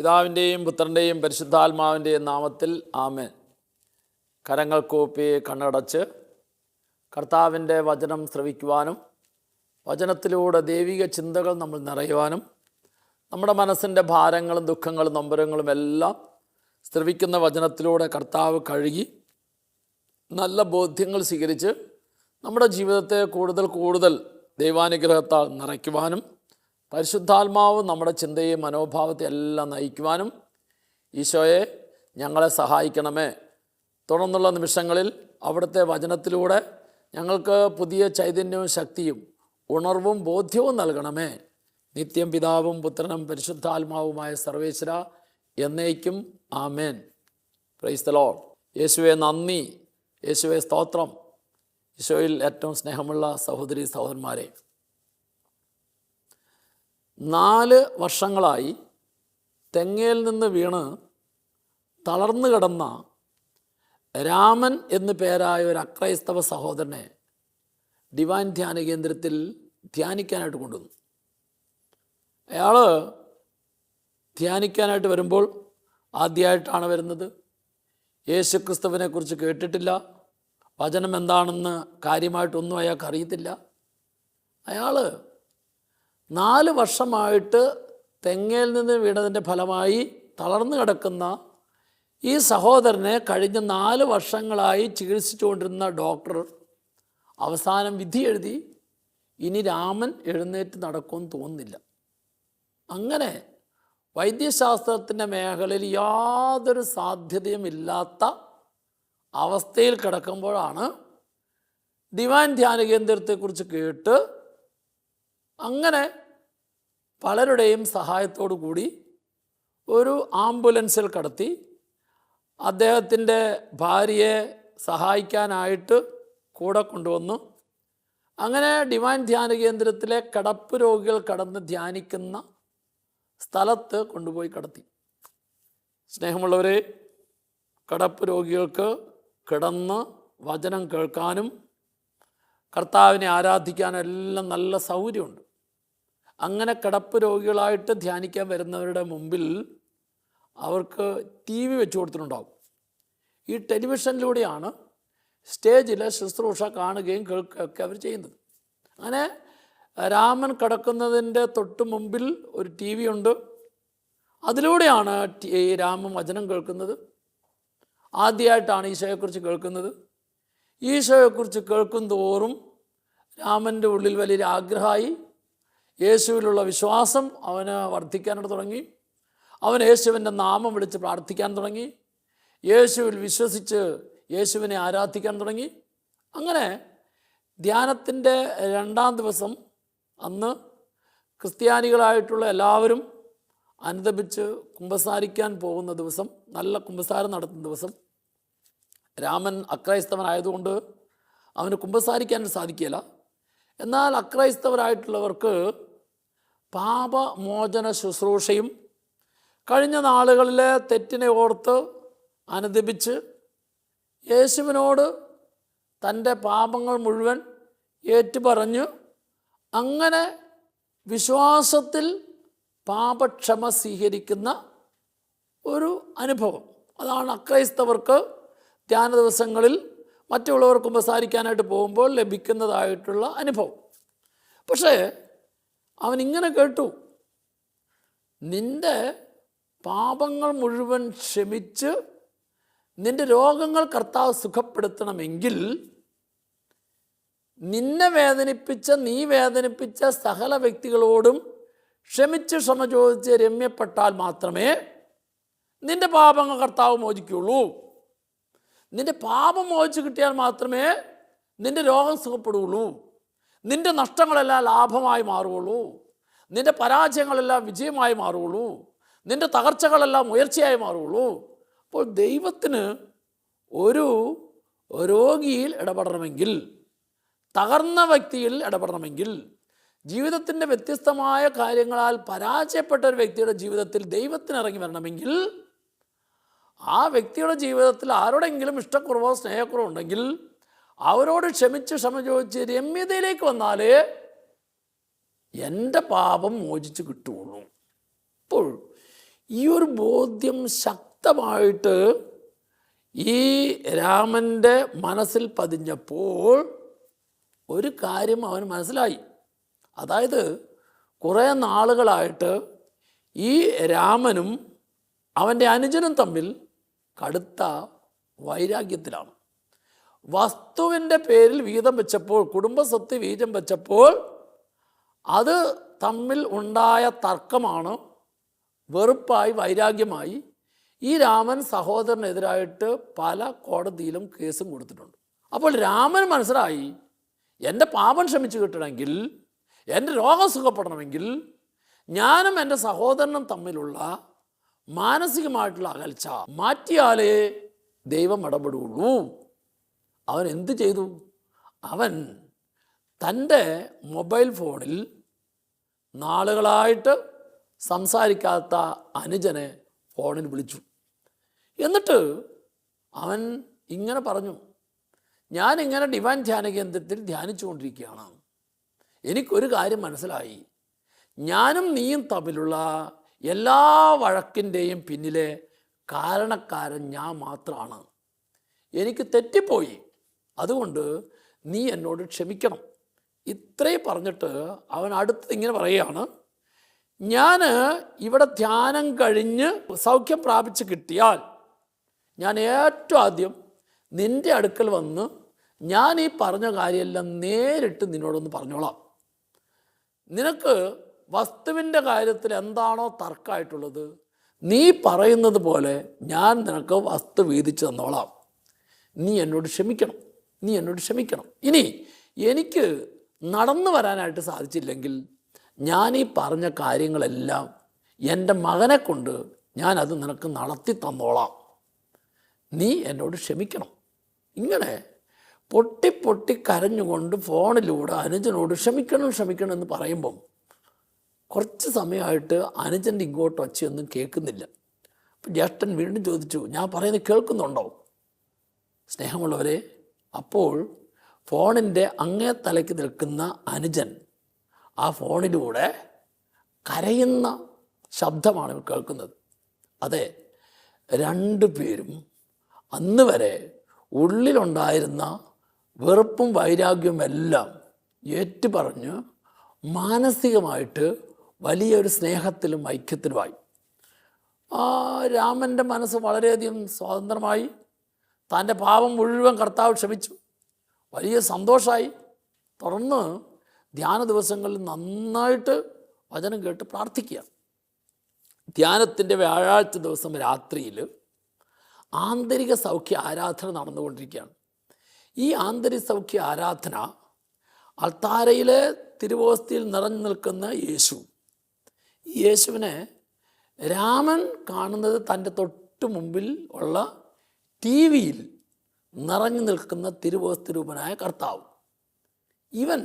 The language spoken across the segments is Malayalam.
പിതാവിൻ്റെയും പുത്രൻ്റെയും പരിശുദ്ധാത്മാവിൻ്റെയും നാമത്തിൽ ആമേൻ. കരങ്ങൾ കൂപ്പി കണ്ണടച്ച് കർത്താവിൻ്റെ വചനം ശ്രവിക്കുവാനും വചനത്തിലൂടെ ദൈവിക ചിന്തകൾ നമ്മൾ നിറയുവാനും നമ്മുടെ മനസ്സിൻ്റെ ഭാരങ്ങളും ദുഃഖങ്ങളും നൊമ്പരങ്ങളും എല്ലാം ശ്രവിക്കുന്ന വചനത്തിലൂടെ കർത്താവ് കഴുകി നല്ല ബോധ്യങ്ങൾ സ്വീകരിച്ച് നമ്മുടെ ജീവിതത്തെ കൂടുതൽ ദൈവാനുഗ്രഹത്താൽ നിറയ്ക്കുവാനും പരിശുദ്ധാത്മാവ് നമ്മുടെ ചിന്തയും മനോഭാവത്തെ എല്ലാം നയിക്കുവാനും ഈശോയെ ഞങ്ങളെ സഹായിക്കണമേ. തുടർന്നുള്ള നിമിഷങ്ങളിൽ അവിടുത്തെ വചനത്തിലൂടെ ഞങ്ങൾക്ക് പുതിയ ചൈതന്യവും ശക്തിയും ഉണർവും ബോധ്യവും നൽകണമേ. നിത്യം പിതാവും പുത്രനും പരിശുദ്ധാത്മാവുമായ സർവേശ്വര എന്നേക്കും ആമേൻ. Praise the Lord. യേശുവെ നന്ദി, യേശുവെ സ്തോത്രം. ഈശോയിൽ ഏറ്റവും സ്നേഹമുള്ള സഹോദരി സഹോദരന്മാരെ, 4 വർഷങ്ങളായി തെങ്ങയിൽ നിന്ന് വീണ് തളർന്നു കിടന്ന രാമൻ എന്നു പേരായ ഒരു അക്രൈസ്തവ സഹോദരനെ ഡിവൈൻ ധ്യാന കേന്ദ്രത്തിൽ ധ്യാനിക്കാനായിട്ട് കൊണ്ടുവന്നു. അയാൾ ധ്യാനിക്കാനായിട്ട് വരുമ്പോൾ ആദ്യമായിട്ടാണ് വരുന്നത്. യേശു ക്രിസ്തുവിനെ കുറിച്ച് കേട്ടിട്ടില്ല, വചനം എന്താണെന്ന് കാര്യമായിട്ടൊന്നും അയാൾക്ക് അറിയത്തില്ല. അയാൾ 4 വർഷമായിട്ട് തെങ്ങയിൽ നിന്ന് വീണതിൻ്റെ ഫലമായി തളർന്നു കിടക്കുന്ന ഈ സഹോദരനെ കഴിഞ്ഞ 4 വർഷങ്ങളായി ചികിത്സിച്ചുകൊണ്ടിരുന്ന ഡോക്ടർ അവസാനം വിധി എഴുതി, ഇനി രാമൻ എഴുന്നേറ്റ് നടക്കുമെന്ന് തോന്നുന്നില്ല. അങ്ങനെ വൈദ്യശാസ്ത്രത്തിൻ്റെ മേഖലയിൽ യാതൊരു സാധ്യതയുമില്ലാത്ത അവസ്ഥയിൽ കിടക്കുമ്പോഴാണ് ഡിവൈൻ ധ്യാന കേന്ദ്രത്തെക്കുറിച്ച് കേട്ട് അങ്ങനെ പലരുടെയും സഹായത്തോടു കൂടി ഒരു ആംബുലൻസിൽ കടത്തി അദ്ദേഹത്തിൻ്റെ ഭാര്യയെ സഹായിക്കാനായിട്ട് കൂടെ കൊണ്ടുവന്നു. അങ്ങനെ ഡിവൈൻ ധ്യാന കേന്ദ്രത്തിലെ കിടപ്പ് രോഗികൾ കടന്ന് ധ്യാനിക്കുന്ന സ്ഥലത്ത് കൊണ്ടുപോയി കടത്തി. സ്നേഹമുള്ളവരെ, കിടപ്പ് രോഗികൾക്ക് കിടന്ന് വചനം കേൾക്കാനും കർത്താവിനെ ആരാധിക്കാനും എല്ലാം നല്ല സൗകര്യമുണ്ട്. അങ്ങനെ കിടപ്പ് രോഗികളായിട്ട് ധ്യാനിക്കാൻ വരുന്നവരുടെ മുമ്പിൽ അവർക്ക് TV വെച്ച് കൊടുത്തിട്ടുണ്ടാവും. ഈ ടെലിവിഷനിലൂടെയാണ് സ്റ്റേജിലെ ശുശ്രൂഷ കാണുകയും കേൾക്കുകയൊക്കെ അവർ ചെയ്യുന്നത്. അങ്ങനെ രാമൻ കിടക്കുന്നതിൻ്റെ തൊട്ട് മുമ്പിൽ ഒരു TV ഉണ്ട്. അതിലൂടെയാണ് ഈ രാമൻ വചനം കേൾക്കുന്നത്. ആദ്യമായിട്ടാണ് ഈശോയെക്കുറിച്ച് കേൾക്കുന്നത്. ഈശോയെക്കുറിച്ച് കേൾക്കും തോറും രാമൻ്റെ ഉള്ളിൽ വലിയൊരു ആഗ്രഹമായി. യേശുവിലുള്ള വിശ്വാസം അവന് വർദ്ധിക്കാനായിട്ട് തുടങ്ങി. അവൻ യേശുവിൻ്റെ നാമം വിളിച്ച് പ്രാർത്ഥിക്കാൻ തുടങ്ങി. യേശുവിൽ വിശ്വസിച്ച് യേശുവിനെ ആരാധിക്കാൻ തുടങ്ങി. അങ്ങനെ ധ്യാനത്തിൻ്റെ 2-ാം ദിവസം, അന്ന് ക്രിസ്ത്യാനികളായിട്ടുള്ള എല്ലാവരും അനുദപിച്ച് കുമ്പസാരിക്കാൻ പോകുന്ന ദിവസം, നല്ല കുമ്പസാരം നടത്തുന്ന ദിവസം, രാമൻ അക്രൈസ്തവനായതുകൊണ്ട് അവന് കുമ്പസാരിക്കാൻ സാധിക്കില്ല. എന്നാൽ അക്രൈസ്തവരായിട്ടുള്ളവർക്ക് പാപമോചന ശുശ്രൂഷയും കഴിഞ്ഞ നാളുകളിലെ തെറ്റിനെ ഓർത്ത് അനുദപിച്ച് യേശുവിനോട് തൻ്റെ പാപങ്ങൾ മുഴുവൻ ഏറ്റുപറഞ്ഞ് അങ്ങനെ വിശ്വാസത്തിൽ പാപക്ഷമ സ്വീകരിക്കുന്ന ഒരു അനുഭവം, അതാണ് അക്രൈസ്തവർക്ക് ധ്യാന ദിവസങ്ങളിൽ മറ്റുള്ളവർ കുമ്പസാരിക്കാനായിട്ട് പോകുമ്പോൾ ലഭിക്കുന്നതായിട്ടുള്ള അനുഭവം. പക്ഷേ അവനിങ്ങനെ കേട്ടു, നിൻ്റെ പാപങ്ങൾ മുഴുവൻ ക്ഷമിച്ച് നിൻ്റെ രോഗങ്ങൾ കർത്താവ് സുഖപ്പെടുത്തണമെങ്കിൽ നിന്നെ വേദനിപ്പിച്ച, നീ വേദനിപ്പിച്ച സകല വ്യക്തികളോടും ക്ഷമിച്ച് ക്ഷമ ചോദിച്ച് രമ്യപ്പെട്ടാൽ മാത്രമേ നിൻ്റെ പാപങ്ങൾ കർത്താവ് മോചിക്കുള്ളൂ. നിൻ്റെ പാപം മോചിച്ച് കിട്ടിയാൽ മാത്രമേ നിൻ്റെ രോഗം സുഖപ്പെടുകയുള്ളൂ. നിൻ്റെ നഷ്ടങ്ങളെല്ലാം ലാഭമായി മാറുകയുള്ളൂ. നിൻ്റെ പരാജയങ്ങളെല്ലാം വിജയമായി മാറുകയുള്ളൂ. നിൻ്റെ തകർച്ചകളെല്ലാം ഉയർച്ചയായി മാറുകയുള്ളൂ. അപ്പോൾ ദൈവത്തിന് ഒരു രോഗിയിൽ ഇടപെടണമെങ്കിൽ, തകർന്ന വ്യക്തിയിൽ ഇടപെടണമെങ്കിൽ, ജീവിതത്തിൻ്റെ വ്യത്യസ്തമായ കാര്യങ്ങളാൽ പരാജയപ്പെട്ട ഒരു വ്യക്തിയുടെ ജീവിതത്തിൽ ദൈവത്തിന് ഇറങ്ങി വരണമെങ്കിൽ, ആ വ്യക്തിയുടെ ജീവിതത്തിൽ ആരോടെങ്കിലും ഇഷ്ടക്കുറവോ സ്നേഹക്കുറവോ ഉണ്ടെങ്കിൽ അവരോട് ക്ഷമിച്ച് ക്ഷമ ചോദിച്ച് രമ്യതയിലേക്ക് വന്നാലേ എൻ്റെ പാപം മോചിച്ച് കിട്ടുകയുള്ളൂ. അപ്പോൾ ഈ ഒരു ബോധ്യം ശക്തമായിട്ട് ഈ രാമൻ്റെ മനസ്സിൽ പതിഞ്ഞപ്പോൾ ഒരു കാര്യം അവന് മനസ്സിലായി. അതായത് കുറേ നാളുകളായിട്ട് ഈ രാമനും അവൻ്റെ അനുജനും തമ്മിൽ കടുത്ത വൈരാഗ്യത്തിലാണ്. വസ്തുവിൻ്റെ പേരിൽ വീതം വെച്ചപ്പോൾ, കുടുംബസ്വത്ത് വീതം വെച്ചപ്പോൾ അത് തമ്മിൽ ഉണ്ടായ തർക്കമാണ് വെറുപ്പായി, വൈരാഗ്യമായി. ഈ രാമൻ സഹോദരനെതിരായിട്ട് പല കോടതിയിലും കേസും കൊടുത്തിട്ടുണ്ട്. അപ്പോൾ രാമൻ മനസ്സിലായി, എൻ്റെ പാപം ക്ഷമിച്ചു കിട്ടണമെങ്കിൽ, എൻ്റെ രോഗം സുഖപ്പെടണമെങ്കിൽ ഞാനും എൻ്റെ സഹോദരനും തമ്മിലുള്ള മാനസികമായിട്ടുള്ള അകൽച്ച മാറ്റിയാലേ ദൈവം ഇടപെടുകയുള്ളൂ. അവൻ എന്ത് ചെയ്തു? അവൻ തൻ്റെ മൊബൈൽ ഫോണിൽ നാളുകളായിട്ട് സംസാരിക്കാത്ത അനുജനെ ഫോണിൽ വിളിച്ചു. എന്നിട്ട് അവൻ ഇങ്ങനെ പറഞ്ഞു, ഞാനിങ്ങനെ ഡിവൈൻ ധ്യാന കേന്ദ്രത്തിൽ ധ്യാനിച്ചുകൊണ്ടിരിക്കുകയാണ്. എനിക്കൊരു കാര്യം മനസ്സിലായി, ഞാനും നീയും തമ്മിലുള്ള എല്ലാ വഴക്കിൻ്റെയും പിന്നിലെ കാരണക്കാരൻ ഞാൻ മാത്രമാണ്. എനിക്ക് തെറ്റിപ്പോയി, അതുകൊണ്ട് നീ എന്നോട് ക്ഷമിക്കണം. ഇത്രയും പറഞ്ഞിട്ട് അവൻ അടുത്ത് ഇങ്ങനെ പറയുകയാണ്, ഞാൻ ഇവിടെ ധ്യാനം കഴിഞ്ഞ് സൗഖ്യം പ്രാപിച്ച് കിട്ടിയാൽ ഞാൻ ഏറ്റവും ആദ്യം നിൻ്റെ അടുക്കൽ വന്ന് ഞാൻ ഈ പറഞ്ഞ കാര്യമെല്ലാം നേരിട്ട് നിന്നോടൊന്ന് പറഞ്ഞോളാം. നിനക്ക് വസ്തുവിൻ്റെ കാര്യത്തിൽ എന്താണോ തർക്കമായിട്ടുള്ളത്, നീ പറയുന്നത് പോലെ ഞാൻ നിനക്ക് വസ്തു വീതിച്ച് തന്നോളാം. നീ എന്നോട് ക്ഷമിക്കണം, നീ എന്നോട് ക്ഷമിക്കണം. ഇനി എനിക്ക് നടന്നു വരാനായിട്ട് സാധിച്ചില്ലെങ്കിൽ ഞാൻ ഈ പറഞ്ഞ കാര്യങ്ങളെല്ലാം എൻ്റെ മകനെ കൊണ്ട് ഞാനത് നിനക്ക് നടത്തി തന്നോളാം. നീ എന്നോട് ക്ഷമിക്കണം. ഇങ്ങനെ പൊട്ടി പൊട്ടി കരഞ്ഞുകൊണ്ട് ഫോണിലൂടെ അനുജനോട് ക്ഷമിക്കണം ക്ഷമിക്കണം എന്ന് പറയുമ്പം കുറച്ച് സമയമായിട്ട് അനുജൻ്റെ ഇങ്ങോട്ട് ഒച്ചയൊന്നും കേൾക്കുന്നില്ല. അപ്പം ജ്യേഷ്ഠൻ വീണ്ടും ചോദിച്ചു, ഞാൻ പറയുന്നത് കേൾക്കുന്നുണ്ടോ? സ്നേഹമുള്ളവരെ, അപ്പോൾ ഫോണിൻ്റെ അങ്ങേ തലയ്ക്ക് നിൽക്കുന്ന അനുജൻ ആ ഫോണിലൂടെ കരയുന്ന ശബ്ദമാണ് കേൾക്കുന്നത്. അതെ, രണ്ടു പേരും അന്ന് വരെ ഉള്ളിലുണ്ടായിരുന്ന വെറുപ്പും വൈരാഗ്യവും എല്ലാം ഏറ്റുപറഞ്ഞ് മാനസികമായിട്ട് വലിയൊരു സ്നേഹത്തിലും ഐക്യത്തിലുമായി. രാമൻ്റെ മനസ്സ് വളരെയധികം സ്വതന്ത്രമായി. തൻ്റെ പാപം മുഴുവൻ കർത്താവ് ക്ഷമിച്ചു. വലിയ സന്തോഷമായി. തുടർന്ന് ധ്യാന ദിവസങ്ങളിൽ നന്നായിട്ട് വചനം കേട്ട് പ്രാർത്ഥിക്കുക. ധ്യാനത്തിൻ്റെ വ്യാഴാഴ്ച ദിവസം രാത്രിയിൽ ആന്തരിക സൗഖ്യ ആരാധന നടന്നുകൊണ്ടിരിക്കുകയാണ്. ഈ ആന്തരിക സൗഖ്യ ആരാധന അൾത്താരയിലെ തിരുവോസ്തിയിൽ നിറഞ്ഞു നിൽക്കുന്ന യേശുവിനെ രാമൻ കാണുന്നത് തൻ്റെ തൊട്ട് മുമ്പിൽ ഉള്ള TV-യിൽ നിറഞ്ഞു നിൽക്കുന്ന തിരുവോസ്തി രൂപനായ കർത്താവ്. ഇവൻ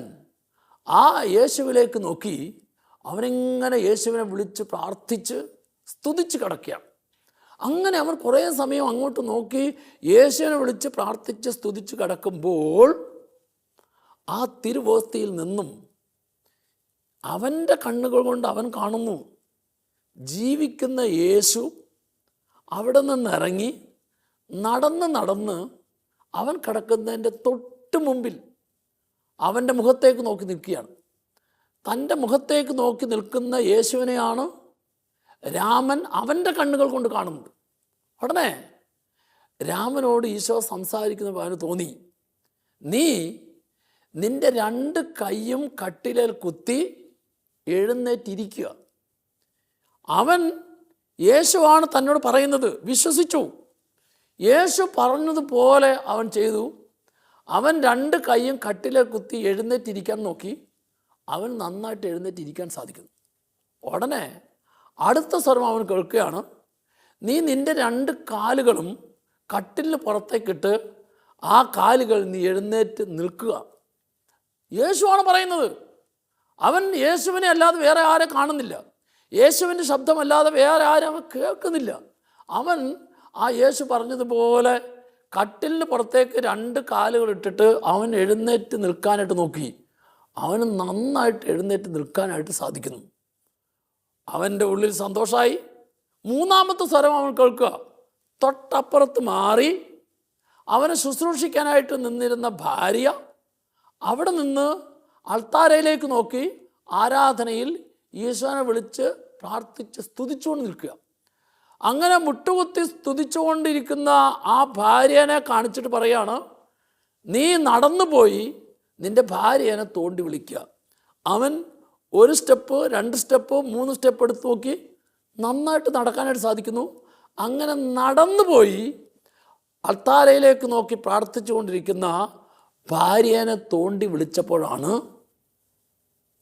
ആ യേശുവിലേക്ക് നോക്കി അവനെങ്ങനെ യേശുവിനെ വിളിച്ച് പ്രാർത്ഥിച്ച് സ്തുതിച്ച് കിടക്കുകയാണ്. അങ്ങനെ അവൻ കുറേ സമയം അങ്ങോട്ട് നോക്കി യേശുവിനെ വിളിച്ച് പ്രാർത്ഥിച്ച് സ്തുതിച്ച് കിടക്കുമ്പോൾ ആ തിരുവോസ്തിയിൽ നിന്നും അവൻ്റെ കണ്ണുകൾ കൊണ്ട് അവൻ കാണുന്നു, ജീവിക്കുന്ന യേശു അവിടെ നിന്നിറങ്ങി നടന്ന് അവൻ കിടക്കുന്നതിൻ്റെ തൊട്ട് മുമ്പിൽ അവൻ്റെ മുഖത്തേക്ക് നോക്കി നിൽക്കുകയാണ്. തൻ്റെ മുഖത്തേക്ക് നോക്കി നിൽക്കുന്ന യേശുവിനെയാണ് രാമൻ അവൻ്റെ കണ്ണുകൾ കൊണ്ട് കാണുന്നത്. ഉടനെ രാമനോട് ഈശോ സംസാരിക്കുന്നപ്പോൾ അവന് തോന്നി, നീ നിൻ്റെ 2 കൈയും കട്ടിലേൽ കുത്തി എഴുന്നേറ്റിരിക്കുക. അവൻ യേശുവാണ് തന്നോട് പറയുന്നത്, വിശ്വസിച്ചു. യേശു പറഞ്ഞതുപോലെ അവൻ ചെയ്തു. അവൻ 2 കൈയും കട്ടിലേൽ കുത്തി എഴുന്നേറ്റിരിക്കാൻ നോക്കി. അവൻ നന്നായിട്ട് എഴുന്നേറ്റിരിക്കാൻ സാധിക്കുന്നു. ഉടനെ അടുത്ത സ്വരം അവൻ കേൾക്കുകയാണ്, നീ നിൻ്റെ 2 കാലുകളും കട്ടിലിന് പുറത്തേക്കിട്ട് ആ കാലുകൾ നീ എഴുന്നേറ്റ് നിൽക്കുക. യേശുവാണ് പറയുന്നത്. അവൻ യേശുവിനെ അല്ലാതെ വേറെ ആരെ കാണുന്നില്ല. യേശുവിൻ്റെ ശബ്ദമല്ലാതെ വേറെ ആരും അവൻ കേൾക്കുന്നില്ല. അവൻ ആ യേശു പറഞ്ഞതുപോലെ കട്ടിലിന് പുറത്തേക്ക് 2 കാലുകൾ ഇട്ടിട്ട് അവൻ എഴുന്നേറ്റ് നിൽക്കാനായിട്ട് നോക്കി. അവന് നന്നായിട്ട് എഴുന്നേറ്റ് നിൽക്കാനായിട്ട് സാധിക്കുന്നു. അവൻ്റെ ഉള്ളിൽ സന്തോഷമായി. മൂന്നാമത്തെ സ്വരം അവൻ കേൾക്കുക. തൊട്ടപ്പുറത്ത് മാറി അവനെ ശുശ്രൂഷിക്കാനായിട്ട് നിന്നിരുന്ന ഭാര്യ അവിടെ നിന്ന് അൾത്താരയിലേക്ക് നോക്കി ആരാധനയിൽ ഈശോനെ വിളിച്ച് പ്രാർത്ഥിച്ച് സ്തുതിച്ചുകൊണ്ട് നിൽക്കുക. അങ്ങനെ മുട്ടുകുത്തി സ്തുതിച്ചുകൊണ്ടിരിക്കുന്ന ആ ഭാര്യനെ കാണിച്ചിട്ട് പറയാണ്, നീ നടന്നു പോയി നിൻ്റെ ഭാര്യനെ തോണ്ടി വിളിക്കുക. അവൻ 1 സ്റ്റെപ്പ് 2 സ്റ്റെപ്പ് 3 സ്റ്റെപ്പ് എടുത്ത് നോക്കി നന്നായിട്ട് നടക്കാനായിട്ട് സാധിക്കുന്നു. അങ്ങനെ നടന്നു പോയി അൾത്താരയിലേക്ക് നോക്കി പ്രാർത്ഥിച്ചു കൊണ്ടിരിക്കുന്ന ഭാര്യനെ തോണ്ടി വിളിച്ചപ്പോഴാണ്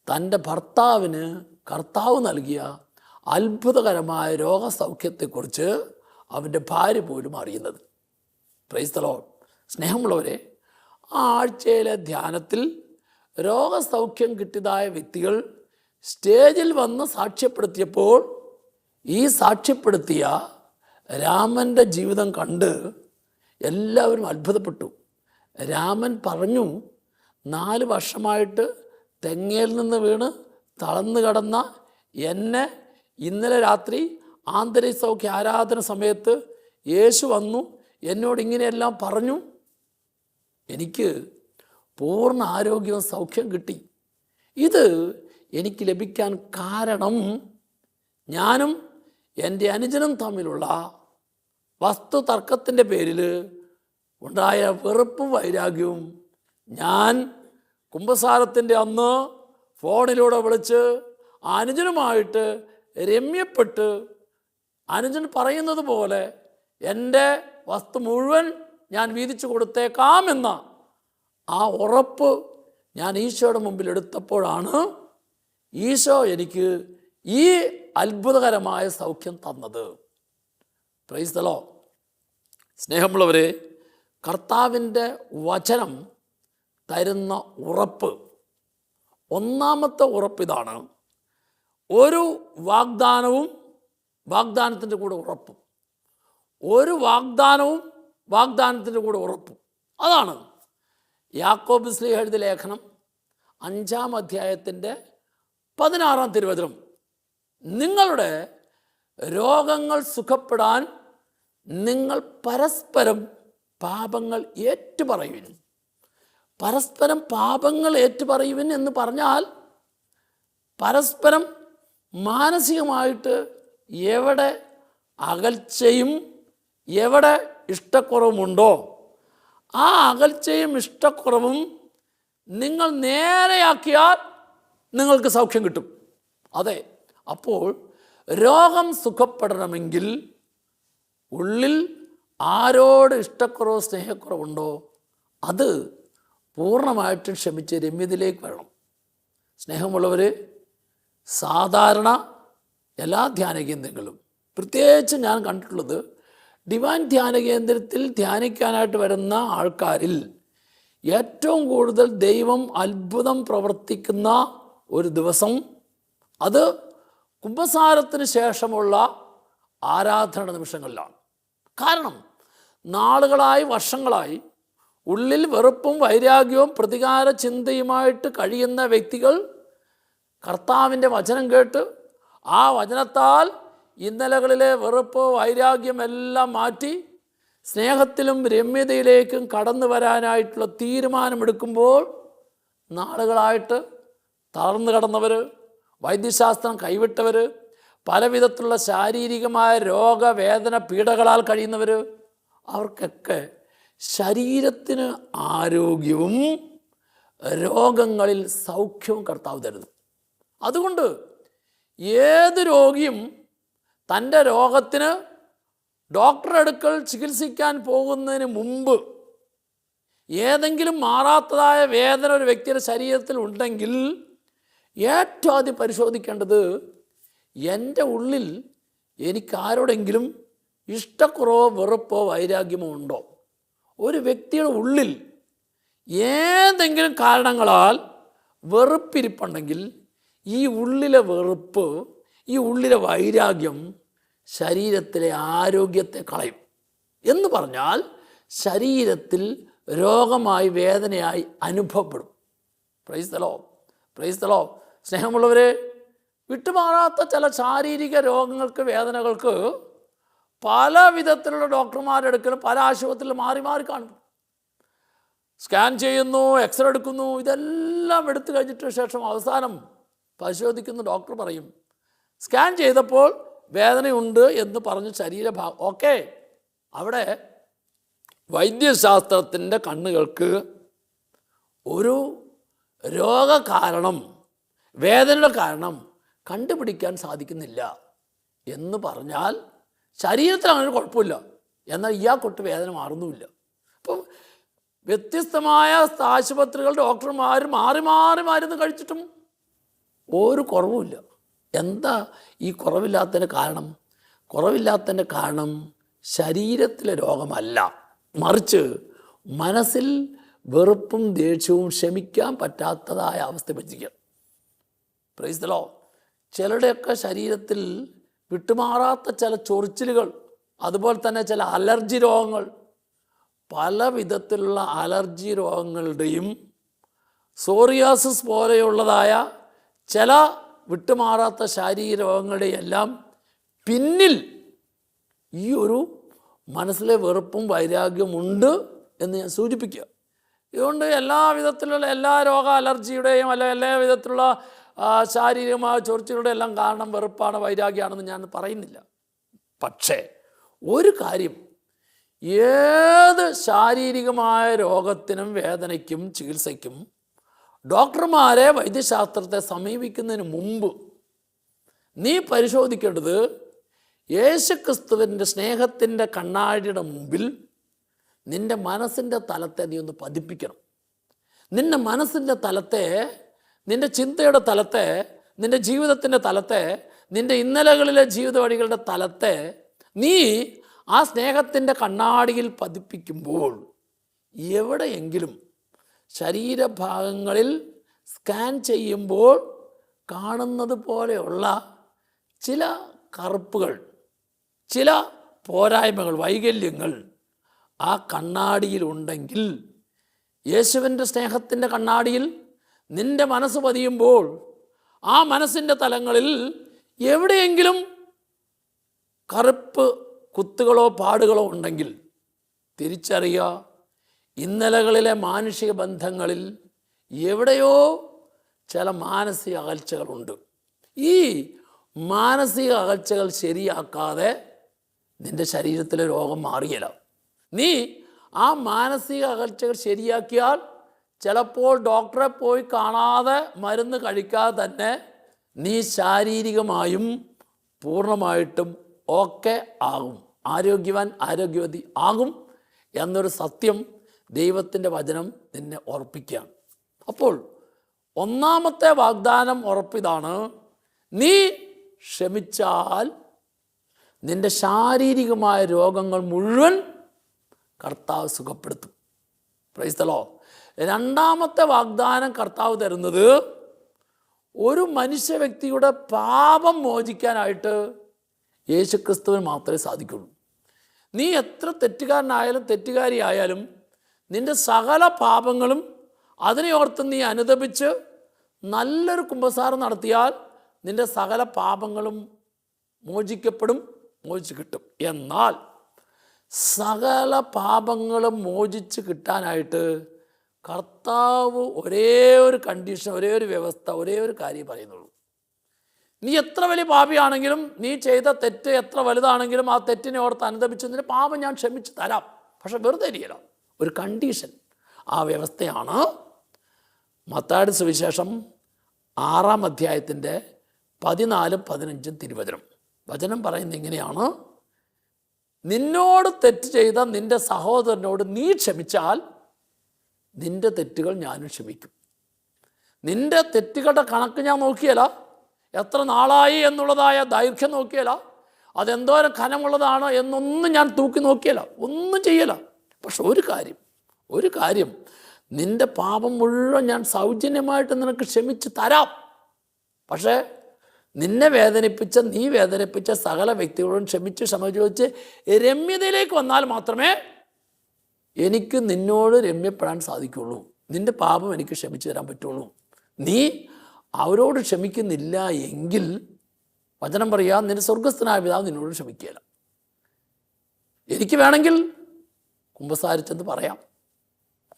തൻ്റെ ഭർത്താവിന് കർത്താവ് നൽകിയ അത്ഭുതകരമായ രോഗസൗഖ്യത്തെക്കുറിച്ച് അവൻ്റെ ഭാര്യ പോലും അറിയുന്നത്. Praise the Lord. സ്നേഹമുള്ളവരെ, ആ ആഴ്ചയിലെ ധ്യാനത്തിൽ രോഗസൗഖ്യം കിട്ടിയതായ വ്യക്തികൾ സ്റ്റേജിൽ വന്ന് സാക്ഷ്യപ്പെടുത്തിയപ്പോൾ ഈ സാക്ഷ്യപ്പെടുത്തിയ രാമൻ്റെ ജീവിതം കണ്ട് എല്ലാവരും അത്ഭുതപ്പെട്ടു. രാമൻ പറഞ്ഞു, 4 വർഷമായിട്ട് തെങ്ങയിൽ നിന്ന് വീണ് തളർന്നു കിടന്ന എന്നെ ഇന്നലെ രാത്രി ആന്തരിക സൗഖ്യ ആരാധന സമയത്ത് യേശു വന്നു എന്നോട് ഇങ്ങനെയെല്ലാം പറഞ്ഞു. എനിക്ക് പൂർണ്ണ ആരോഗ്യവും സൗഖ്യം കിട്ടി. ഇത് എനിക്ക് ലഭിക്കാൻ കാരണം ഞാനും എൻ്റെ അനുജനും തമ്മിലുള്ള വസ്തു തർക്കത്തിൻ്റെ പേരിൽ ഉണ്ടായ വെറുപ്പും വൈരാഗ്യവും ഞാൻ കുമ്പസാരത്തിൻ്റെ അന്ന് ഫോണിലൂടെ വിളിച്ച് അനുജനുമായിട്ട് രമ്യപ്പെട്ട് അനുജൻ പറയുന്നത് പോലെ എൻ്റെ വസ്തു മുഴുവൻ ഞാൻ വീതിച്ചു കൊടുത്തേക്കാമെന്ന ആ ഉറപ്പ് ഞാൻ ഈശോയുടെ മുമ്പിൽ എടുത്തപ്പോഴാണ് ഈശോ എനിക്ക് ഈ അത്ഭുതകരമായ സൗഖ്യം തന്നത്. Praise the Lord. സ്നേഹമുള്ളവരെ, കർത്താവിൻ്റെ വചനം തരുന്ന ഉറപ്പ്, ഒന്നാമത്തെ ഉറപ്പ് ഇതാണ്. ഒരു വാഗ്ദാനവും വാഗ്ദാനത്തിൻ്റെ കൂടെ ഉറപ്പും, ഒരു വാഗ്ദാനവും വാഗ്ദാനത്തിൻ്റെ കൂടെ ഉറപ്പും. അതാണ് യാക്കോബ് ശ്ലീഹ എഴുതിയ ലേഖനം 5-ാം അധ്യായത്തിൻ്റെ 16-ാം തിരുവചനം. നിങ്ങളുടെ രോഗങ്ങൾ സുഖപ്പെടാൻ നിങ്ങൾ പരസ്പരം പാപങ്ങൾ ഏറ്റുപറയുവിൻ. പരസ്പരം പാപങ്ങൾ ഏറ്റുപറയുവിൻ എന്ന് പറഞ്ഞാൽ പരസ്പരം മാനസികമായിട്ട് എവിടെ അകൽച്ചയും എവിടെ ഇഷ്ടക്കുറവുമുണ്ടോ ആ അകൽച്ചയും ഇഷ്ടക്കുറവും നിങ്ങൾ നേരെയാക്കിയാൽ നിങ്ങൾക്ക് സൗഖ്യം കിട്ടും. അതെ, അപ്പോൾ രോഗം സുഖപ്പെടണമെങ്കിൽ ഉള്ളിൽ ആരോട് ഇഷ്ടക്കുറവോ സ്നേഹക്കുറവുണ്ടോ അത് പൂർണ്ണമായിട്ടും ക്ഷമിച്ച് രമ്യതയിലേക്ക് വരണം. സ്നേഹമുള്ളവർ, സാധാരണ എല്ലാ ധ്യാന കേന്ദ്രങ്ങളും, പ്രത്യേകിച്ച് ഞാൻ കണ്ടിട്ടുള്ളത് ഡിവൈൻ ധ്യാന കേന്ദ്രത്തിൽ ധ്യാനിക്കാനായിട്ട് വരുന്ന ആൾക്കാരിൽ ഏറ്റവും കൂടുതൽ ദൈവം അത്ഭുതം പ്രവർത്തിക്കുന്ന ഒരു ദിവസം അത് കുമ്പസാരത്തിന് ശേഷമുള്ള ആരാധന നിമിഷങ്ങളിലാണ്. കാരണം നാളുകളായി വർഷങ്ങളായി ഉള്ളിൽ വെറുപ്പും വൈരാഗ്യവും പ്രതികാര ചിന്തയുമായിട്ട് കഴിയുന്ന വ്യക്തികൾ കർത്താവിൻ്റെ വചനം കേട്ട് ആ വചനത്താൽ ഇന്നലകളിലെ വെറുപ്പ് വൈരാഗ്യം എല്ലാം മാറ്റി സ്നേഹത്തിലും രമ്യതയിലേക്കും കടന്നു വരാനായിട്ടുള്ള തീരുമാനമെടുക്കുമ്പോൾ നാളുകളായിട്ട് തളർന്നു കിടന്നവർ, വൈദ്യശാസ്ത്രം കൈവിട്ടവർ, പലവിധത്തിലുള്ള ശാരീരികമായ രോഗവേദന പീഡകളാൽ കഴിയുന്നവർ, അവർക്കൊക്കെ ശരീരത്തിന് ആരോഗ്യവും രോഗങ്ങളിൽ സൗഖ്യവും കർത്താവ് തരുന്നു. അതുകൊണ്ട് ഏത് രോഗിയും തൻ്റെ രോഗത്തിന് ഡോക്ടറുടെ അടുക്കൽ ചികിത്സിക്കാൻ പോകുന്നതിന് മുമ്പ് ഏതെങ്കിലും മാറാത്തതായ വേദന ഒരു വ്യക്തിയുടെ ശരീരത്തിൽ ഉണ്ടെങ്കിൽ ഏറ്റവും ആദ്യം പരിശോധിക്കേണ്ടത് എൻ്റെ ഉള്ളിൽ എനിക്കാരോടെങ്കിലും ഇഷ്ടക്കുറവോ വെറുപ്പോ വൈരാഗ്യമോ ഉണ്ടോ. ഒരു വ്യക്തിയുടെ ഉള്ളിൽ ഏതെങ്കിലും കാരണങ്ങളാൽ വെറുപ്പിരിപ്പുണ്ടെങ്കിൽ ഈ ഉള്ളിലെ വെറുപ്പ്, ഈ ഉള്ളിലെ വൈരാഗ്യം ശരീരത്തിലെ ആരോഗ്യത്തെ കളയും. എന്ന് പറഞ്ഞാൽ ശരീരത്തിൽ രോഗമായി വേദനയായി അനുഭവപ്പെടും. Praise the Lord, praise the Lord. സ്നേഹമുള്ളവരെ, വിട്ടുമാറാത്ത ചില ശാരീരിക രോഗങ്ങൾക്ക്, വേദനകൾക്ക് പല വിധത്തിലുള്ള ഡോക്ടർമാരുടെ അടുക്കലും പല ആശുപത്രിയിൽ മാറി മാറി കാണും. സ്കാൻ ചെയ്യുന്നു, എക്സ്റേ എടുക്കുന്നു, ഇതെല്ലാം എടുത്തു കഴിഞ്ഞിട്ട് ശേഷം അവസാനം പരിശോധിക്കുന്ന ഡോക്ടർ പറയും, സ്കാൻ ചെയ്തപ്പോൾ വേദനയുണ്ട് എന്ന് പറഞ്ഞ് ശരീരഭാഗം ഓക്കെ. അവിടെ വൈദ്യശാസ്ത്രത്തിൻ്റെ കണ്ണുകൾക്ക് ഒരു രോഗകാരണം, വേദനയുടെ കാരണം കണ്ടുപിടിക്കാൻ സാധിക്കുന്നില്ല എന്ന് പറഞ്ഞാൽ ശരീരത്തിൽ അങ്ങനെ കുഴപ്പമില്ല, എന്നാൽ ഇയാൾക്കൊട്ട് വേദന മാറുന്നുമില്ല. അപ്പം വ്യത്യസ്തമായ ആശുപത്രികൾ, ഡോക്ടർമാർ മാറി മാറി മരുന്ന് കഴിച്ചിട്ടും ഒരു കുറവുമില്ല. എന്താ ഈ കുറവില്ലാത്തതിൻ്റെ കാരണം? കുറവില്ലാത്തതിൻ്റെ കാരണം ശരീരത്തിലെ രോഗമല്ല, മറിച്ച് മനസ്സിൽ വെറുപ്പും ദേഷ്യവും ക്ഷമിക്കാൻ പറ്റാത്തതായ അവസ്ഥ വെച്ചിരിക്കുക. Praise the Lord. ചിലരുടെയൊക്കെ ശരീരത്തിൽ വിട്ടുമാറാത്ത ചില ചൊറിച്ചിലുകൾ, അതുപോലെ തന്നെ ചില അലർജി രോഗങ്ങൾ, പല വിധത്തിലുള്ള അലർജി രോഗങ്ങളുടെയും സോറിയാസിസ് പോലെയുള്ളതായ ചില വിട്ടുമാറാത്ത ശാരീരിക രോഗങ്ങളുടെയും എല്ലാം പിന്നിൽ ഈ ഒരു മനസ്സിലെ വെറുപ്പും വൈരാഗ്യമുണ്ട് എന്ന് ഞാൻ സൂചിപ്പിക്കുക. ഇതുകൊണ്ട് എല്ലാ വിധത്തിലുള്ള എല്ലാ അലർജിയുടെയും എല്ലാ വിധത്തിലുള്ള ശാരീരികമായ ചൊറിച്ചിലുടെ എല്ലാം കാരണം വെറുപ്പാണ്, വൈരാഗ്യമാണെന്ന് ഞാൻ പറയുന്നില്ല. പക്ഷേ ഒരു കാര്യം, ഏത് ശാരീരികമായ രോഗത്തിനും വേദനയ്ക്കും ചികിത്സയ്ക്കും ഡോക്ടർമാരെ, വൈദ്യശാസ്ത്രത്തെ സമീപിക്കുന്നതിന് മുമ്പ് നീ പരിശോധിക്കേണ്ടത് യേശുക്രിസ്തുവിൻ്റെ സ്നേഹത്തിൻ്റെ കണ്ണാടിയുടെ മുമ്പിൽ നിൻ്റെ മനസ്സിൻ്റെ തലത്തെ നീ ഒന്ന് പതിപ്പിക്കണം. നിൻ്റെ മനസ്സിൻ്റെ തലത്തെ, നിൻ്റെ ചിന്തയുടെ തലത്തെ, നിൻ്റെ ജീവിതത്തിൻ്റെ തലത്തെ, നിൻ്റെ ഇന്നലകളിലെ ജീവിത വഴികളുടെ തലത്തെ നീ ആ സ്നേഹത്തിൻ്റെ കണ്ണാടിയിൽ പതിപ്പിക്കുമ്പോൾ എവിടെയെങ്കിലും ശരീരഭാഗങ്ങളിൽ സ്കാൻ ചെയ്യുമ്പോൾ കാണുന്നത് പോലെയുള്ള ചില കറുപ്പുകൾ, ചില പോരായ്മകൾ, വൈകല്യങ്ങൾ ആ കണ്ണാടിയിലുണ്ടെങ്കിൽ, യേശുവിൻ്റെ സ്നേഹത്തിൻ്റെ കണ്ണാടിയിൽ നിൻ്റെ മനസ്സ് പതിയുമ്പോൾ ആ മനസ്സിൻ്റെ തലങ്ങളിൽ എവിടെയെങ്കിലും കറുപ്പ് കുത്തുകളോ പാടുകളോ ഉണ്ടെങ്കിൽ തിരിച്ചറിയുക, ഇന്നലകളിലെ മാനുഷിക ബന്ധങ്ങളിൽ എവിടെയോ ചില മാനസിക അകൽച്ചകളുണ്ട്. ഈ മാനസിക അകൽച്ചകൾ ശരിയാക്കാതെ നിൻ്റെ ശരീരത്തിലെ രോഗം മാറിയല്ല. നീ ആ മാനസിക അകൽച്ചകൾ ശരിയാക്കിയാൽ ചിലപ്പോൾ ഡോക്ടറെ പോയി കാണാതെ മരുന്ന് കഴിക്കാതെ തന്നെ നീ ശാരീരികമായും പൂർണ്ണമായിട്ടും ഓക്കെ ആകും, ആരോഗ്യവതി ആകും എന്നൊരു സത്യം ദൈവത്തിൻ്റെ വചനം നിന്നെ ഓർപ്പിക്കുകയാണ്. അപ്പോൾ ഒന്നാമത്തെ വാഗ്ദാനം ഉറപ്പിതാണ്, നീ ക്ഷമിച്ചാൽ നിൻ്റെ ശാരീരികമായ രോഗങ്ങൾ മുഴുവൻ കർത്താവ് സുഖപ്പെടുത്തും. Praise the Lord. രണ്ടാമത്തെ വാഗ്ദാനം കർത്താവ് തരുന്നത്, ഒരു മനുഷ്യ വ്യക്തിയുടെ പാപം മോചിക്കാനായിട്ട് യേശുക്രിസ്തുവിന് മാത്രമേ സാധിക്കുള്ളൂ. നീ എത്ര തെറ്റുകാരനായാലും തെറ്റുകാരിയായാലും നിൻ്റെ സകല പാപങ്ങളും അതിനെ ഓർത്ത് നീ അനുതപിച്ച് നല്ലൊരു കുമ്പസാരം നടത്തിയാൽ നിൻ്റെ സകല പാപങ്ങളും മോചിച്ചു കിട്ടും. എന്നാൽ സകല പാപങ്ങളും മോചിച്ച് കിട്ടാനായിട്ട് കർത്താവ് ഒരേ ഒരു കണ്ടീഷൻ, ഒരേ ഒരു വ്യവസ്ഥ, ഒരേ ഒരു കാര്യം പറയുന്നുള്ളൂ. നീ എത്ര വലിയ പാപിയാണെങ്കിലും, നീ ചെയ്ത തെറ്റ് എത്ര വലുതാണെങ്കിലും, ആ തെറ്റിനെ ഓർത്ത് അനുദപിച്ച് നിന്റെ പാപം ഞാൻ ക്ഷമിച്ച് തരാം. പക്ഷെ വെറുതെ ഇരിക്കില്ല, ഒരു കണ്ടീഷൻ. ആ വ്യവസ്ഥയാണ് മത്തായിയുടെ സുവിശേഷം 6-ാം അധ്യായത്തിൻ്റെ 14-15 തിരുവചനം. വചനം പറയുന്നത് ഇങ്ങനെയാണ്: നിന്നോട് തെറ്റ് ചെയ്ത നിൻ്റെ സഹോദരനോട് നീ ക്ഷമിച്ചാൽ നിൻ്റെ തെറ്റുകൾ ഞാനും ക്ഷമിക്കും. നിൻ്റെ തെറ്റുകളുടെ കണക്ക് ഞാൻ നോക്കിയല്ല, എത്ര നാളായി എന്നുള്ളതായ ദൈർഘ്യം നോക്കിയല്ല, അതെന്തോരം ഖനമുള്ളതാണ് എന്നൊന്നും ഞാൻ തൂക്കി നോക്കിയല്ല, ഒന്നും ചെയ്യല. പക്ഷെ ഒരു കാര്യം നിൻ്റെ പാപം മുഴുവൻ ഞാൻ സൗജന്യമായിട്ട് നിനക്ക് ക്ഷമിച്ച് തരാം. പക്ഷേ നിന്നെ നീ വേദനിപ്പിച്ച സകല വ്യക്തികളോടും ക്ഷമിച്ച് ക്ഷമ ചോദിച്ച് രമ്യതയിലേക്ക് വന്നാൽ മാത്രമേ എനിക്ക് നിന്നോട് രമ്യപ്പെടാൻ സാധിക്കുള്ളൂ. നിൻ്റെ പാപം എനിക്ക് ക്ഷമിച്ചു തരാൻ പറ്റുള്ളൂ. നീ അവരോട് ക്ഷമിക്കുന്നില്ല എങ്കിൽ വചനം പറയാം, നിന്റെ സ്വർഗസ്ഥനായ പിതാവ് നിന്നോട് ക്ഷമിക്കുകയില്ല. എനിക്ക് വേണമെങ്കിൽ കുമ്പസാരിച്ചെന്ന് പറയാം,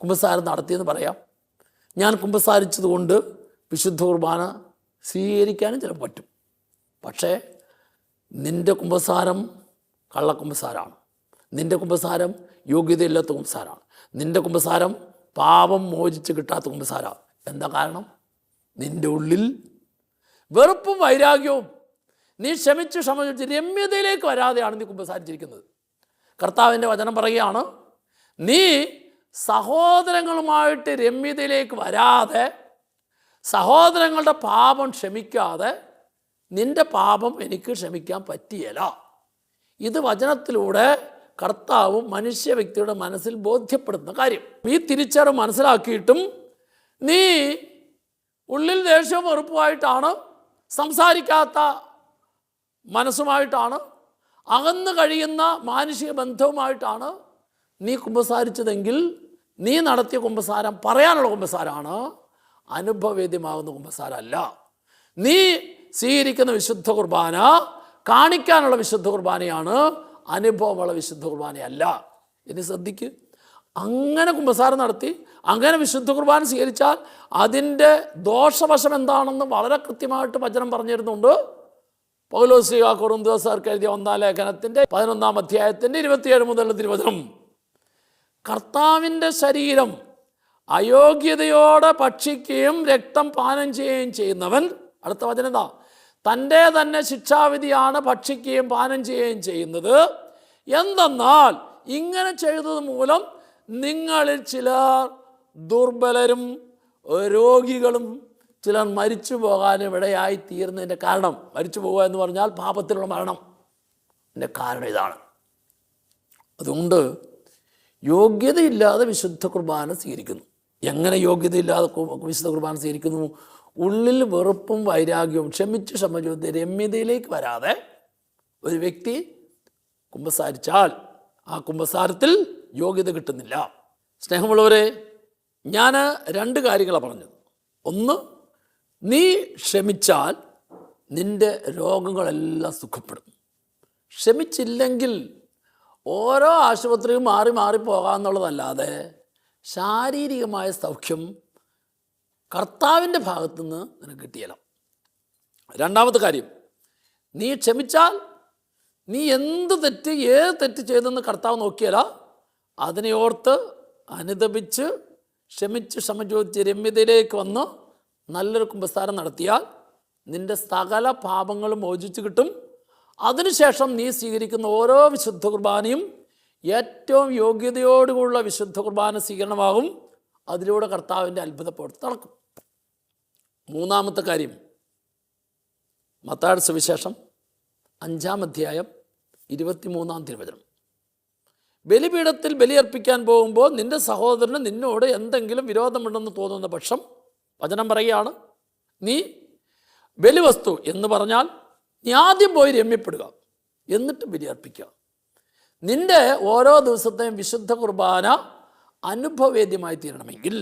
കുമ്പസാരം നടത്തിയെന്ന് പറയാം, ഞാൻ കുമ്പസാരിച്ചതുകൊണ്ട് വിശുദ്ധ കുർബാന സ്വീകരിക്കാനും ചിലപ്പോൾ പറ്റും. പക്ഷേ നിൻ്റെ കുമ്പസാരം കള്ളക്കുമ്പസാരമാണ്, നിൻ്റെ കുമ്പസാരം യോഗ്യതയില്ലാത്ത കുമ്പസാരമാണ്, നിൻ്റെ കുമ്പസാരം പാപം മോചിച്ച് കിട്ടാത്ത കുമ്പസാരമാണ്. എന്താ കാരണം? നിൻ്റെ ഉള്ളിൽ വെറുപ്പും വൈരാഗ്യവും, നീ ക്ഷമിച്ച് രമ്യതയിലേക്ക് വരാതെയാണ് നീ കുമ്പസാരിച്ചിരിക്കുന്നത്. കർത്താവിൻ്റെ വചനം പറയുകയാണ്, നീ സഹോദരങ്ങളുമായിട്ട് രമ്യതയിലേക്ക് വരാതെ, സഹോദരങ്ങളുടെ പാപം ക്ഷമിക്കാതെ നിൻ്റെ പാപം എനിക്ക് ക്ഷമിക്കാൻ പറ്റിയല്ല. ഇത് വചനത്തിലൂടെ കർത്താവും മനുഷ്യ വ്യക്തിയുടെ മനസ്സിൽ ബോധ്യപ്പെടുത്തുന്ന കാര്യം. ഈ തിരിച്ചറിവ് മനസ്സിലാക്കിയിട്ടും നീ ഉള്ളിൽ ദേഷ്യവും വെറുപ്പുമായിട്ടാണ്, സംസാരിക്കാത്ത മനസ്സുമായിട്ടാണ്, അകന്നു കഴിയുന്ന മാനുഷിക ബന്ധവുമായിട്ടാണ് നീ കുമ്പസാരിച്ചതെങ്കിൽ നീ നടത്തിയ കുമ്പസാരം പറയാനുള്ള കുമ്പസാരമാണ്, അനുഭവവേദ്യമാകുന്ന കുമ്പസാരമല്ല. നീ സ്വീകരിക്കുന്ന വിശുദ്ധ കുർബാന കാണിക്കാനുള്ള വിശുദ്ധ കുർബാനയാണ്, അനുഭവമുള്ള വിശുദ്ധ കുർബാനയല്ല. ഇനി ശ്രദ്ധിക്ക്, അങ്ങനെ കുമ്പസാരം നടത്തി അങ്ങനെ വിശുദ്ധ കുർബാന സ്വീകരിച്ചാൽ അതിൻ്റെ ദോഷവശം എന്താണെന്ന് വളരെ കൃത്യമായിട്ട് വചനം പറഞ്ഞു തരുന്നുണ്ട്. പൗലോസ് കൊറിന്തോസ്യർക്ക് എഴുതിയ 1-ാം ലേഖനത്തിൻ്റെ 11-ാം അധ്യായത്തിൻ്റെ 27 മുതലുള്ള തിരുവചനം, കർത്താവിൻ്റെ ശരീരം അയോഗ്യതയോടെ ഭക്ഷിക്കുകയും രക്തം പാനം ചെയ്യുകയും ചെയ്യുന്നവൻ, അടുത്ത വചനം എന്താ, തൻ്റെ തന്നെ ശിക്ഷാവിധിയാണ് ഭക്ഷിക്കുകയും പാനം ചെയ്യുകയും ചെയ്യുന്നത്. എന്തെന്നാൽ ഇങ്ങനെ ചെയ്തത് മൂലം നിങ്ങളിൽ ചിലർ ദുർബലരും രോഗികളും ചിലർ മരിച്ചു പോകാനും ഇടയായി തീർന്നതിൻ്റെ കാരണം, മരിച്ചു പോകുക എന്ന് പറഞ്ഞാൽ പാപത്തിലുള്ള മരണം, അതിൻ്റെ കാരണം ഇതാണ്. അതുകൊണ്ട് യോഗ്യതയില്ലാതെ വിശുദ്ധ കുർബാന സ്വീകരിക്കുന്നു. എങ്ങനെ യോഗ്യതയില്ലാതെ വിശുദ്ധ കുർബാന സ്വീകരിക്കുന്നു? ഉള്ളിൽ വെറുപ്പും വൈരാഗ്യവും ക്ഷമിച്ച് ക്ഷമചോദ്യ രമ്യതയിലേക്ക് വരാതെ ഒരു വ്യക്തി കുമ്പസാരിച്ചാൽ ആ കുമ്പസാരത്തിൽ യോഗ്യത കിട്ടുന്നില്ല. സ്നേഹമുള്ളവരെ, ഞാൻ 2 കാര്യങ്ങളാണ് പറഞ്ഞത്. ഒന്ന്, നീ ക്ഷമിച്ചാൽ നിൻ്റെ രോഗങ്ങളെല്ലാം സുഖപ്പെടും. ക്ഷമിച്ചില്ലെങ്കിൽ ഓരോ ആശുപത്രിയും മാറി മാറി പോകാമെന്നുള്ളതല്ലാതെ ശാരീരികമായ സൗഖ്യം കർത്താവിൻ്റെ ഭാഗത്തുനിന്ന് നിനക്ക് കിട്ടിയല്ല. രണ്ടാമത്തെ കാര്യം, നീ ക്ഷമിച്ചാൽ നീ ഏത് തെറ്റ് ചെയ്തെന്ന് കർത്താവ് നോക്കിയാല അതിനെ ഓർത്ത് അനുതപിച്ച് ക്ഷമിച്ച് ക്ഷമചോദിച്ച് രമ്യതയിലേക്ക് വന്ന് നല്ലൊരു കുമ്പസാരം നടത്തിയാൽ നിൻ്റെ സകല പാപങ്ങളും മോചിച്ച് കിട്ടും. അതിനുശേഷം നീ സ്വീകരിക്കുന്ന ഓരോ വിശുദ്ധ കുർബാനയും ഏറ്റവും യോഗ്യതയോടുകൂടിയുള്ള വിശുദ്ധ കുർബാന സ്വീകരണമാകും. അതിലൂടെ കർത്താവിൻ്റെ അത്ഭുത പ്രവൃത്തി നടക്കും. മൂന്നാമത്തെ കാര്യം, മത്തായിയുടെ സുവിശേഷം 5-ാം അധ്യായം 23-ാം തിരുവചനം, ബലിപീഠത്തിൽ ബലിയർപ്പിക്കാൻ പോകുമ്പോൾ നിൻ്റെ സഹോദരന് നിന്നോട് എന്തെങ്കിലും വിരോധമുണ്ടെന്ന് തോന്നുന്ന പക്ഷം, വചനം പറയുകയാണ്, നീ ബലിവസ്തു എന്ന് പറഞ്ഞാൽ നീ ആദ്യം പോയി രമ്യപ്പെടുക, എന്നിട്ട് ബലിയർപ്പിക്കുക. നിൻ്റെ ഓരോ ദിവസത്തെയും വിശുദ്ധ കുർബാന അനുഭവവേദ്യമായി തീരണമെങ്കിൽ,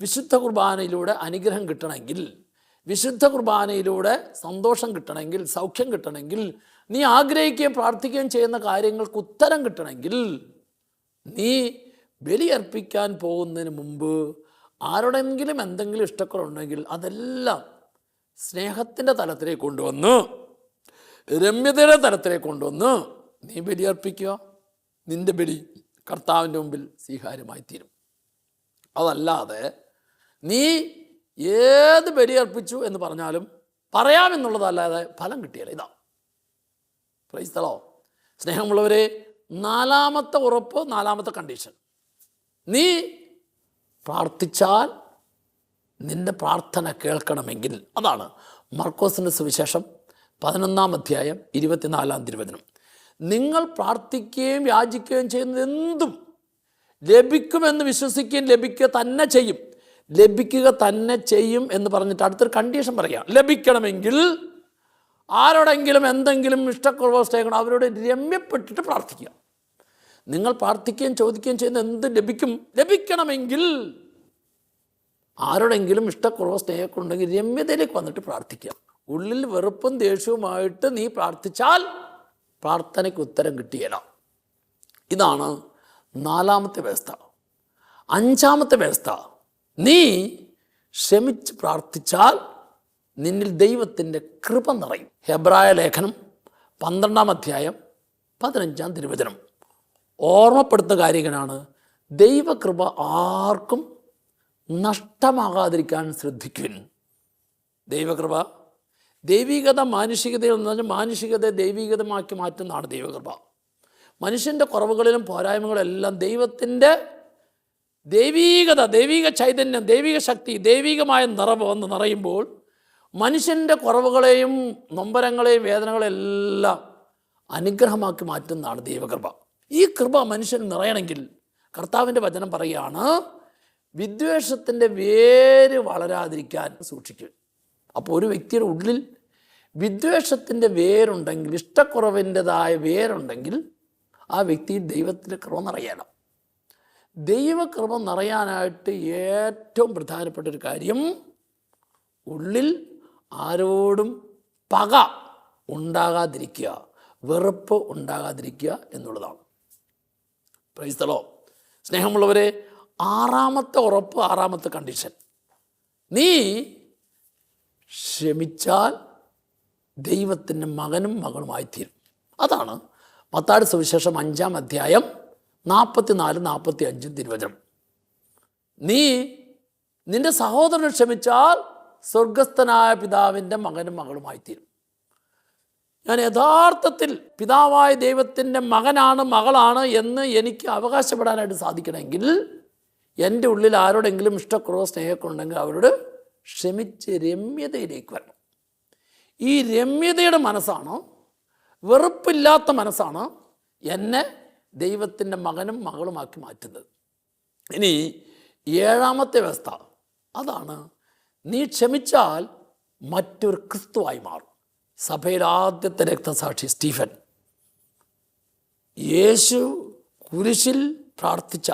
വിശുദ്ധ കുർബാനയിലൂടെ അനുഗ്രഹം കിട്ടണമെങ്കിൽ, വിശുദ്ധ കുർബാനയിലൂടെ സന്തോഷം കിട്ടണമെങ്കിൽ, സൗഖ്യം കിട്ടണമെങ്കിൽ, നീ ആഗ്രഹിക്കുകയും പ്രാർത്ഥിക്കുകയും ചെയ്യുന്ന കാര്യങ്ങൾക്ക് ഉത്തരം കിട്ടണമെങ്കിൽ, നീ ബലിയർപ്പിക്കാൻ പോകുന്നതിന് മുമ്പ് ആരോടെങ്കിലും എന്തെങ്കിലും ഇഷ്ടക്കുറവുണ്ടെങ്കിൽ അതെല്ലാം സ്നേഹത്തിൻ്റെ തലത്തിലേക്ക് കൊണ്ടുവന്ന്, രമ്യതയുടെ തലത്തിലേക്ക് കൊണ്ടുവന്ന് നീ ബലിയർപ്പിക്കുക. നിൻ്റെ ബലി കർത്താവിൻ്റെ മുമ്പിൽ സ്വീകാര്യമായി തീരും. അതല്ലാതെ നീ ഏത് ബലിയർപ്പിച്ചു എന്ന് പറഞ്ഞാലും പറയാമെന്നുള്ളതല്ലാതെ ഫലം കിട്ടിയാൽ ഇതാ. Praise the Lord. സ്നേഹമുള്ളവരെ, 4-ാമത്തെ ഉറപ്പ്, 4-ാമത്തെ കണ്ടീഷൻ, നീ പ്രാർത്ഥിച്ചാൽ നിൻ്റെ പ്രാർത്ഥന കേൾക്കണമെങ്കിൽ, അതാണ് മർക്കോസിൻ്റെ സുവിശേഷം 11-ാം അധ്യായം 24-ാം തിരുവചനം, നിങ്ങൾ പ്രാർത്ഥിക്കുകയും യാചിക്കുകയും ചെയ്യുന്നത് എന്തും ലഭിക്കുമെന്ന് വിശ്വസിക്കുകയും ലഭിക്കുക തന്നെ ചെയ്യും, ലഭിക്കുക തന്നെ ചെയ്യും എന്ന് പറഞ്ഞിട്ട് അടുത്തൊരു കണ്ടീഷൻ പറയാം. ലഭിക്കണമെങ്കിൽ ആരോടെങ്കിലും എന്തെങ്കിലും ഇഷ്ടക്കുറവോ സ്നേഹം അവരോട് രമ്യപ്പെട്ടിട്ട് പ്രാർത്ഥിക്കുക. നിങ്ങൾ പ്രാർത്ഥിക്കുകയും ചോദിക്കുകയും ചെയ്യുന്ന എന്ത് ലഭിക്കും? ലഭിക്കണമെങ്കിൽ ആരോടെങ്കിലും ഇഷ്ടക്കുറവോ സ്നേഹക്കുണ്ടെങ്കിൽ രമ്യതയിലേക്ക് വന്നിട്ട് പ്രാർത്ഥിക്കുക. ഉള്ളിൽ വെറുപ്പും ദേഷ്യവുമായിട്ട് നീ പ്രാർത്ഥിച്ചാൽ പ്രാർത്ഥനയ്ക്ക് ഉത്തരം കിട്ടിയല്ല. ഇതാണ് 4-ാമത്തെ വ്യവസ്ഥ. 5-ാമത്തെ വ്യവസ്ഥ, നീ ക്ഷമിച്ച് പ്രാർത്ഥിച്ചാൽ നിന്നിൽ ദൈവത്തിൻ്റെ കൃപ നിറയും. ഹെബ്രായ ലേഖനം 12-ാം അധ്യായം 15-ാം തിരുവചനം ഓർമ്മപ്പെടുത്തുന്ന കാര്യങ്ങളാണ്. ദൈവകൃപ ആർക്കും നഷ്ടമാകാതിരിക്കാൻ ശ്രദ്ധിക്കുവിൻ. ദൈവകൃപ ദൈവികത മാനുഷികതയിൽ നിന്ന് മാനുഷികതയെ ദൈവികതമാക്കി മാറ്റുന്നതാണ് ദൈവകൃപ. മനുഷ്യൻ്റെ കുറവുകളിലും പോരായ്മകളെല്ലാം ദൈവത്തിൻ്റെ ദൈവീകത, ദൈവിക ചൈതന്യം, ദൈവിക ശക്തി, ദൈവികമായ നിറവ് വന്ന് നിറയുമ്പോൾ മനുഷ്യൻ്റെ കുറവുകളെയും നൊമ്പരങ്ങളെയും വേദനകളെല്ലാം അനുഗ്രഹമാക്കി മാറ്റുന്നതാണ് ദൈവകൃപ. ഈ കൃപ മനുഷ്യൻ നിറയണമെങ്കിൽ കർത്താവിൻ്റെ വചനം പറയുകയാണ്, വിദ്വേഷത്തിൻ്റെ വേര് വളരാതിരിക്കാൻ സൂക്ഷിക്കും. അപ്പോൾ ഒരു വ്യക്തിയുടെ ഉള്ളിൽ വിദ്വേഷത്തിൻ്റെ വേരുണ്ടെങ്കിൽ, ഇഷ്ടക്കുറവിൻ്റെതായ വേരുണ്ടെങ്കിൽ ആ വ്യക്തി ദൈവത്തിൻ്റെ കൃപ നിറയണം. ദൈവകൃപ നിറയാനായിട്ട് ഏറ്റവും പ്രധാനപ്പെട്ട ഒരു കാര്യം, ഉള്ളിൽ ആരോടും പക ഉണ്ടാകാതിരിക്കുക, വെറുപ്പ് ഉണ്ടാകാതിരിക്കുക എന്നുള്ളതാണ്. Praise the Lord. സ്നേഹമുള്ളവരെ, 6-ാമത്തെ ഉറപ്പ്, 6-ാമത്തെ കണ്ടീഷൻ, നീ ക്ഷമിച്ചാൽ ദൈവത്തിൻ്റെ മകനും മകളുമായിത്തീരും. അതാണ് മത്തായിയുടെ സുവിശേഷം 5-ാം അധ്യായം 44-45 തിരുവചനം. നീ നിന്റെ സഹോദരനെ ക്ഷമിച്ചാൽ സ്വർഗസ്ഥനായ പിതാവിൻ്റെ മകനും മകളുമായിത്തീരും. ഞാൻ യഥാർത്ഥത്തിൽ പിതാവായ ദൈവത്തിൻ്റെ മകനാണ്, മകളാണ് എന്ന് എനിക്ക് അവകാശപ്പെടാനായിട്ട് സാധിക്കണമെങ്കിൽ എൻ്റെ ഉള്ളിൽ ആരോടെങ്കിലും ഇഷ്ടക്കുറവോ സ്നേഹക്കുണ്ടെങ്കിൽ അവരോട് ക്ഷമിച്ച് രമ്യതയിലേക്ക് വരണം. ഈ രമ്യതയുടെ മനസ്സാണ്, വെറുപ്പില്ലാത്ത മനസ്സാണ് എന്നെ ദൈവത്തിൻ്റെ മകനും മകളുമാക്കി മാറ്റുന്നത്. ഇനി 7-ാമത്തെ വ്യവസ്ഥ, അതാണ് നീ ക്ഷമിച്ചാൽ മറ്റൊരു ക്രിസ്തുവായി മാറും. സഭയിൽ ആദ്യത്തെ രക്തസാക്ഷി സ്റ്റീഫൻ, യേശു കുരിശിൽ പ്രാർത്ഥിച്ച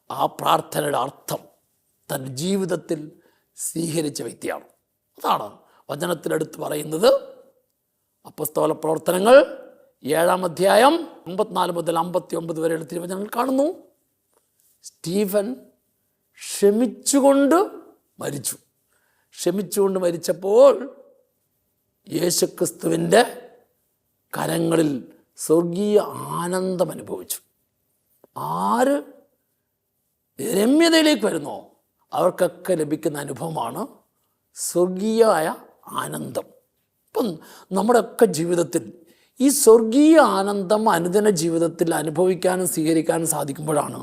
ആ പ്രാർത്ഥനയുടെ അർത്ഥം തൻ്റെ ജീവിതത്തിൽ സ്വീകരിച്ച വ്യക്തിയാണ്. അതാണ് വചനത്തിലെടുത്ത് പറയുന്നത്. അപ്പോസ്തല പ്രവർത്തനങ്ങൾ 7-ാം അധ്യായം 54 മുതൽ 59 വരെയുള്ള തിരുവചനങ്ങൾ കാണുന്നു. സ്റ്റീഫൻ ക്ഷമിച്ചുകൊണ്ട് മരിച്ചപ്പോൾ യേശുക്രിസ്തുവിൻ്റെ കരങ്ങളിൽ സ്വർഗീയ ആനന്ദം അനുഭവിച്ചു. ആര് രമ്യതയിലേക്ക് വരുന്നോ അവർക്കൊക്കെ ലഭിക്കുന്ന അനുഭവമാണ് സ്വർഗീയമായ ആനന്ദം. ഇപ്പം നമ്മുടെയൊക്കെ ജീവിതത്തിൽ ഈ സ്വർഗീയ ആനന്ദം അനുദിന ജീവിതത്തിൽ അനുഭവിക്കാനും സ്വീകരിക്കാനും സാധിക്കുമ്പോഴാണ്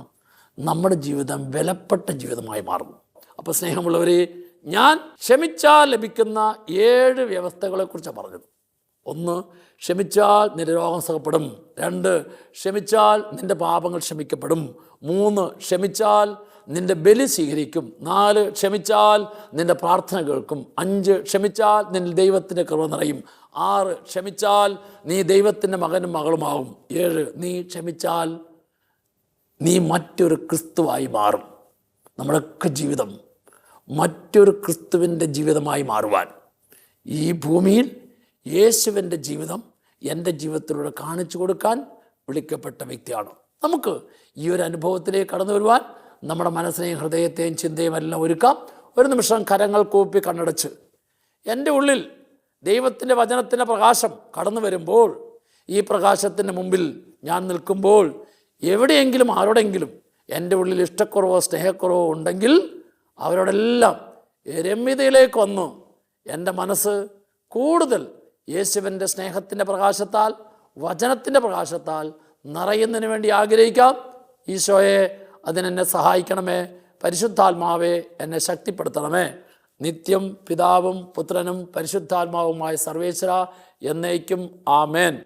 നമ്മുടെ ജീവിതം വിലപ്പെട്ട ജീവിതമായി മാറുന്നത്. അപ്പോൾ സ്നേഹമുള്ളവരെ, ഞാൻ ക്ഷമിച്ചാൽ ലഭിക്കുന്ന 7 വ്യവസ്ഥകളെക്കുറിച്ചാണ് പറഞ്ഞത്. 1, ക്ഷമിച്ചാൽ നിന്റെ രോഗം സുഖപ്പെടും. 2, ക്ഷമിച്ചാൽ നിന്റെ പാപങ്ങൾ ക്ഷമിക്കപ്പെടും. 3, ക്ഷമിച്ചാൽ നിന്റെ ബലി സ്വീകരിക്കും. 4, ക്ഷമിച്ചാൽ നിന്റെ പ്രാർത്ഥന കേൾക്കും. 5, ക്ഷമിച്ചാൽ നിന്റെ ദൈവത്തിൻ്റെ കൃപ നിറയും. 6, ക്ഷമിച്ചാൽ നീ ദൈവത്തിൻ്റെ മകനും മകളുമാകും. 7, നീ ക്ഷമിച്ചാൽ നീ മറ്റൊരു ക്രിസ്തുവായി മാറും. നമ്മുടെയൊക്കെ ജീവിതം മറ്റൊരു ക്രിസ്തുവിൻ്റെ ജീവിതമായി മാറുവാൻ ഈ ഭൂമിയിൽ യേശുവിൻ്റെ ജീവിതം എൻ്റെ ജീവിതത്തിലൂടെ കാണിച്ചു കൊടുക്കാൻ വിളിക്കപ്പെട്ട വ്യക്തിയാണ്. നമുക്ക് ഈ ഒരു അനുഭവത്തിലേക്ക് കടന്നു വരുവാൻ നമ്മുടെ മനസ്സിനെയും ഹൃദയത്തെയും ചിന്തയും എല്ലാം ഒരുക്കാം. ഒരു നിമിഷം കരങ്ങൾ കൂപ്പി കണ്ണടച്ച്, എൻ്റെ ഉള്ളിൽ ദൈവത്തിൻ്റെ വചനത്തിൻ്റെ പ്രകാശം കടന്നു വരുമ്പോൾ, ഈ പ്രകാശത്തിൻ്റെ മുമ്പിൽ ഞാൻ നിൽക്കുമ്പോൾ എവിടെയെങ്കിലും ആരോടെങ്കിലും എൻ്റെ ഉള്ളിൽ ഇഷ്ടക്കുറവോ സ്നേഹക്കുറവോ ഉണ്ടെങ്കിൽ അവരോടെല്ലാം രമ്യതയിലേക്ക് വന്നു എൻ്റെ മനസ്സ് കൂടുതൽ യേശുവിൻ്റെ സ്നേഹത്തിൻ്റെ പ്രകാശത്താൽ, വചനത്തിൻ്റെ പ്രകാശത്താൽ നിറയുന്നതിന് വേണ്ടി ആഗ്രഹിക്കാം. ഈശോയെ, അതിനെന്നെ സഹായിക്കണമേ. പരിശുദ്ധാത്മാവെ, എന്നെ ശക്തിപ്പെടുത്തണമേ. നിത്യം പിതാവും പുത്രനും പരിശുദ്ധാത്മാവുമായ സർവേശ്വര എന്നേക്കും ആമേൻ.